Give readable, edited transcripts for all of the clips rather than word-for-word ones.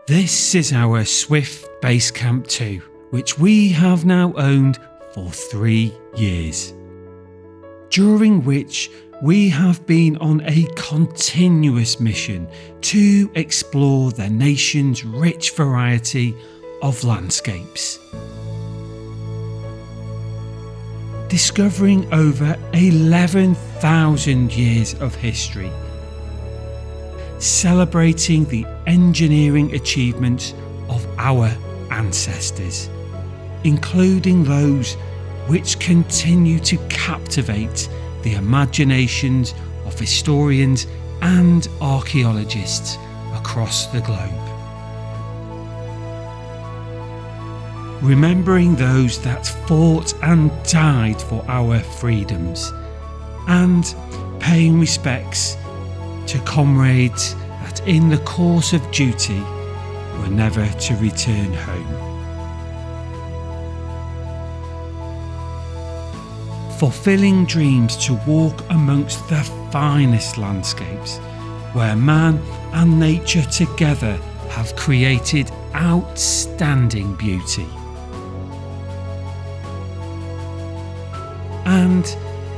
This is our Swift Basecamp 2, which we have now owned for 3 years, during which we have been on a continuous mission to explore the nation's rich variety of landscapes, discovering over 11,000 years of history, celebrating the engineering achievements of our ancestors, including those which continue to captivate the imaginations of historians and archaeologists across the globe. Remembering those that fought and died for our freedoms, and paying respects to comrades that in the course of duty were never to return home. Fulfilling dreams to walk amongst the finest landscapes, where man and nature together have created outstanding beauty. And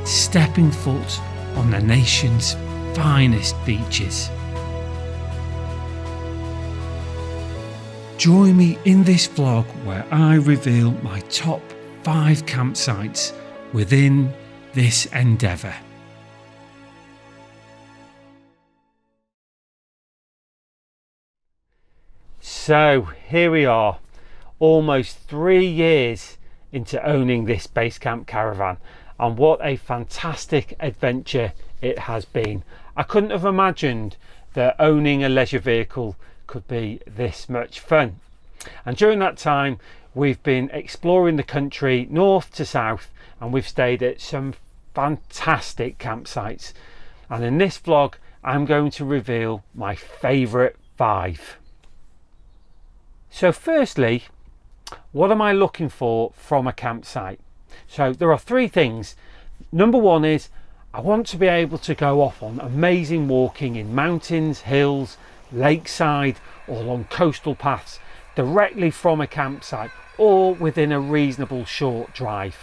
stepping foot on the nation's finest beaches. Join me in this vlog where I reveal my top 5 campsites within this endeavour. So here we are, almost 3 years into owning this Basecamp caravan, and what a fantastic adventure it has been. I couldn't have imagined that owning a leisure vehicle could be this much fun. And during that time we've been exploring the country north to south, and we've stayed at some fantastic campsites. And in this vlog I'm going to reveal my favourite 5. So firstly, what am I looking for from a campsite? So there are 3 things. Number 1 is I want to be able to go off on amazing walking in mountains, hills, lakeside, or along coastal paths directly from a campsite or within a reasonable short drive.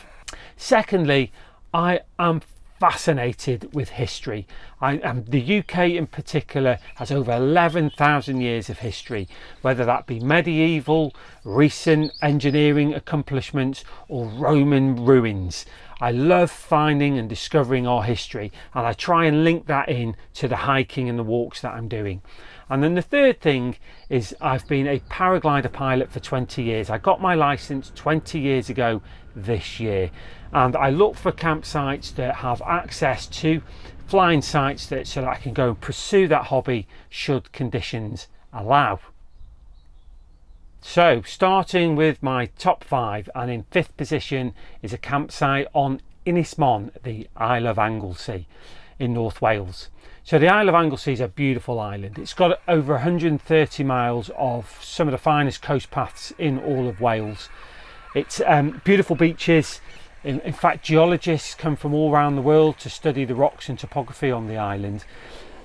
Secondly, I am fascinated with history. The UK in particular has over 11,000 years of history, whether that be medieval, recent engineering accomplishments, or Roman ruins. I love finding and discovering our history, and I try and link that in to the hiking and the walks that I'm doing. And then the third thing is I've been a paraglider pilot for 20 years. I got my license 20 years ago this year, and I look for campsites that have access to flying sites so that I can go and pursue that hobby should conditions allow. So starting with my top 5, and in 5th position is a campsite on Ynys Môn, the Isle of Anglesey in North Wales. So the Isle of Anglesey is a beautiful island. It's got over 130 miles of some of the finest coast paths in all of Wales. It's beautiful beaches. In fact, geologists come from all around the world to study the rocks and topography on the island.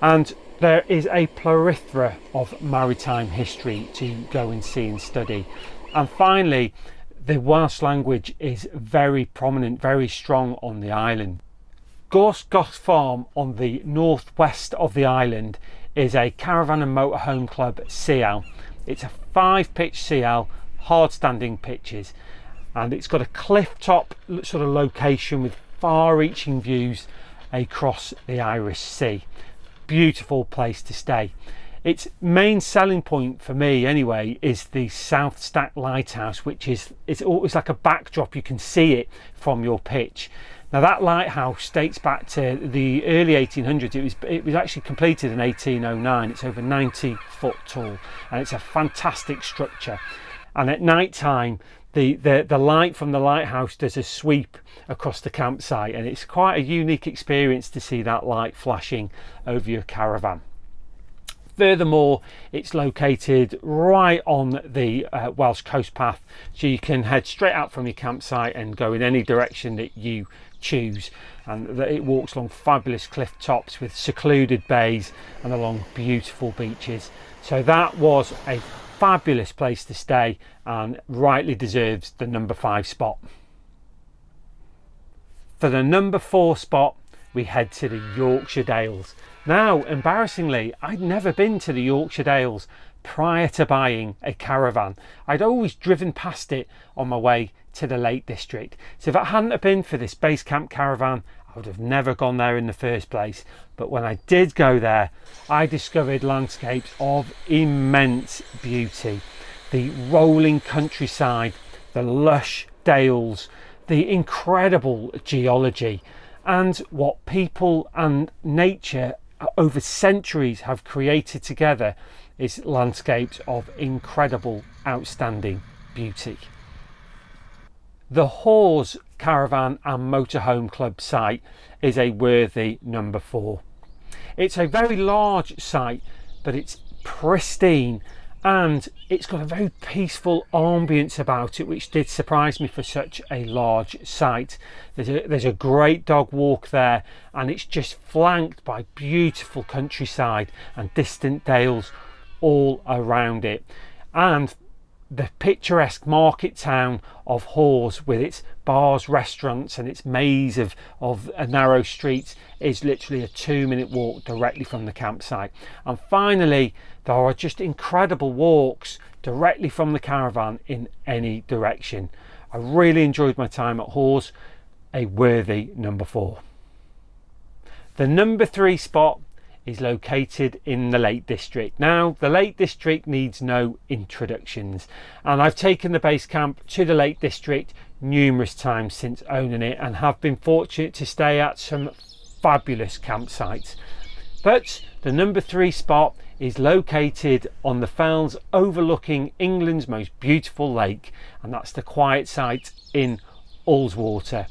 And there is a plethora of maritime history to go and see and study. And finally, the Welsh language is very prominent, very strong on the island. Gorsgoth Farm on the northwest of the island is a caravan and motorhome club CL. It's a 5-pitch CL, hard standing pitches, and it's got a cliff top sort of location with far-reaching views across the Irish Sea. Beautiful place to stay. Its main selling point for me anyway is the South Stack Lighthouse, which it's always like a backdrop. You can see it from your pitch. Now that lighthouse dates back to the early 1800s. It was actually completed in 1809. It's over 90 foot tall, and it's a fantastic structure. And at night time, the light from the lighthouse does a sweep across the campsite, and it's quite a unique experience to see that light flashing over your caravan. Furthermore, it's located right on the Welsh coast path, so you can head straight out from your campsite and go in any direction that you choose, and it walks along fabulous cliff tops with secluded bays and along beautiful beaches. So that was a fabulous place to stay and rightly deserves the number 5 spot. For the number 4 spot, we head to the Yorkshire Dales. Now, embarrassingly, I'd never been to the Yorkshire Dales prior to buying a Caravan. I'd always driven past it on my way to the Lake District. So if it hadn't have been for this Basecamp Caravan, I would have never gone there in the first place. But when I did go there, I discovered landscapes of immense beauty. The rolling countryside, the lush dales, the incredible geology, and what people and nature over centuries have created together is landscapes of incredible, outstanding beauty. The Hawes Caravan and Motorhome Club site is a worthy number 4. It's a very large site, but it's pristine and it's got a very peaceful ambience about it, which did surprise me for such a large site. There's a great dog walk there, and it's just flanked by beautiful countryside and distant dales all around it. And the picturesque market town of Hawes, with its bars, restaurants and its maze of narrow streets, is literally a 2-minute walk directly from the campsite. And finally, there are just incredible walks directly from the Caravan in any direction. I really enjoyed my time at Hawes, a worthy number 4. The number 3 spot is located in the Lake District. Now, the Lake District needs no introductions, and I've taken the Basecamp to the Lake District numerous times since owning it and have been fortunate to stay at some fabulous campsites. But the number 3 spot is located on the fells overlooking England's most beautiful lake, and that's the quiet site in Ullswater.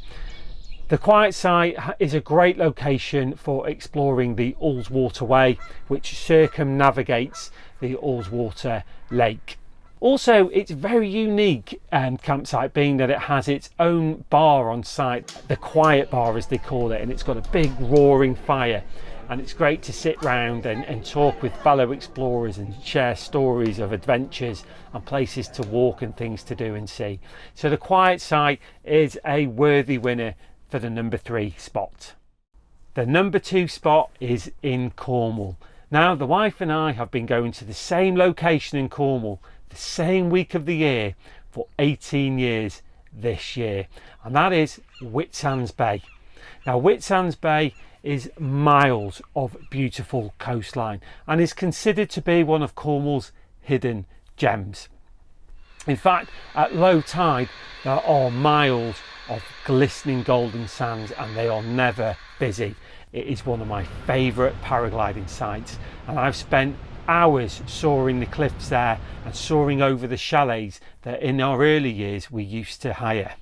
The quiet site is a great location for exploring the Ullswater Way, which circumnavigates the Ullswater Lake. Also, it's very unique campsite, being that it has its own bar on site, the quiet bar as they call it, and it's got a big roaring fire, and it's great to sit round and talk with fellow explorers and share stories of adventures and places to walk and things to do and see. So the quiet site is a worthy winner for the number 3 spot. The number 2 spot is in Cornwall. Now, the wife and I have been going to the same location in Cornwall the same week of the year for 18 years this year, and that is Whitsands Bay. Now, Whitsands Bay is miles of beautiful coastline and is considered to be one of Cornwall's hidden gems. In fact, at low tide there are miles of glistening golden sands and they are never busy. It is one of my favourite paragliding sites, and I've spent hours soaring the cliffs there and soaring over the chalets that in our early years we used to hire.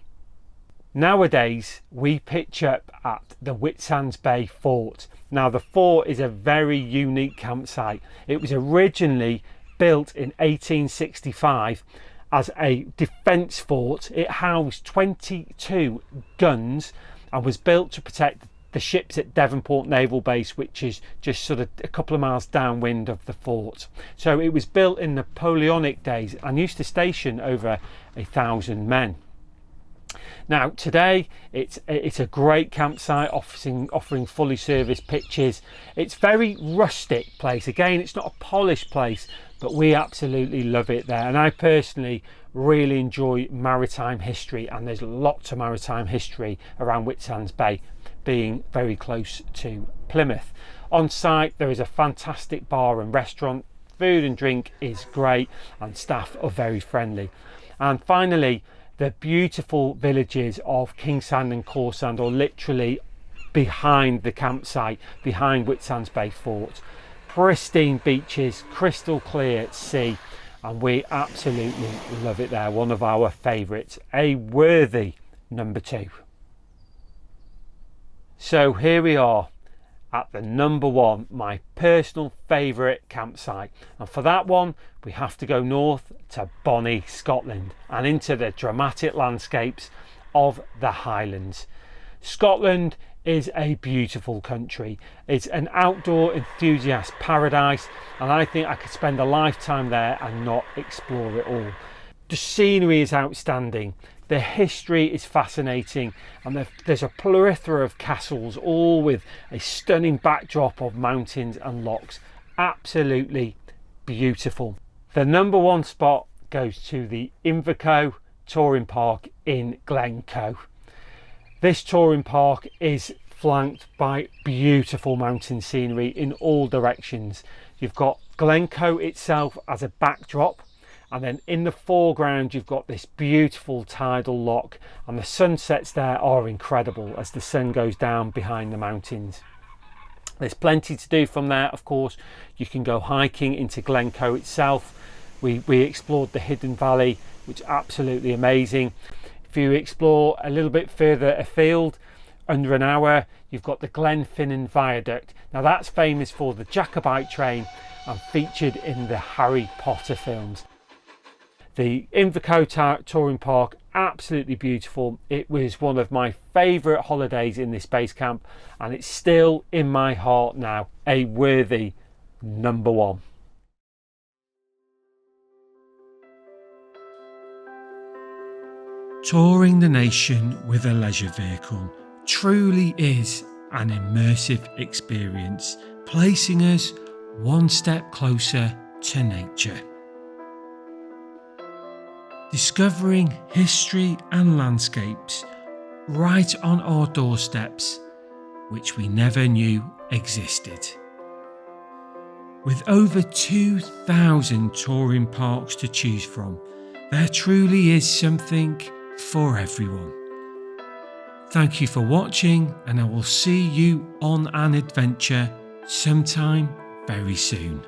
Nowadays we pitch up at the Whitsands Bay Fort. Now, the fort is a very unique campsite. It was originally built in 1865 as a defence fort. It housed 22 guns and was built to protect the ships at Devonport Naval Base, which is just sort of a couple of miles downwind of the fort. So it was built in Napoleonic days and used to station over 1,000 men. Now, today it's a great campsite offering fully serviced pitches. It's very rustic place. Again, it's not a polished place, but we absolutely love it there, and I personally really enjoy maritime history, and there's lots of maritime history around Whitsands Bay, being very close to Plymouth. On site there is a fantastic bar and restaurant. Food and drink is great and staff are very friendly. And finally, the beautiful villages of Kingsand and Corsand are literally behind the campsite, behind Whitsands Bay Fort. Pristine beaches, crystal clear sea, and we absolutely love it there. One of our favourites, a worthy number 2. So here we are at the number 1, my personal favourite campsite, and for that one we have to go north to Bonnie, Scotland, and into the dramatic landscapes of the Highlands. Scotland is a beautiful country. It's an outdoor enthusiast paradise, and I think I could spend a lifetime there and not explore it all. The scenery is outstanding, the history is fascinating, and there's a plethora of castles, all with a stunning backdrop of mountains and lochs. Absolutely beautiful. The number one spot goes to the Invercoe Touring Park in Glencoe. This touring park is flanked by beautiful mountain scenery in all directions. You've got Glencoe itself as a backdrop, and then in the foreground you've got this beautiful tidal loch, and the sunsets there are incredible as the sun goes down behind the mountains. There's plenty to do from there. Of course, you can go hiking into Glencoe itself. We explored the Hidden Valley, which is absolutely amazing. If you explore a little bit further afield, under an hour, you've got the Glenfinnan Viaduct. Now that's famous for the Jacobite train and featured in the Harry Potter films. The Invercoe Touring Park, absolutely beautiful. It was one of my favourite holidays in this base camp, and it's still in my heart now, a worthy number one. Touring the nation with a leisure vehicle truly is an immersive experience, placing us one step closer to nature. Discovering history and landscapes right on our doorsteps, which we never knew existed. With over 2,000 touring parks to choose from, there truly is something for everyone. Thank you for watching, and I will see you on an adventure sometime very soon.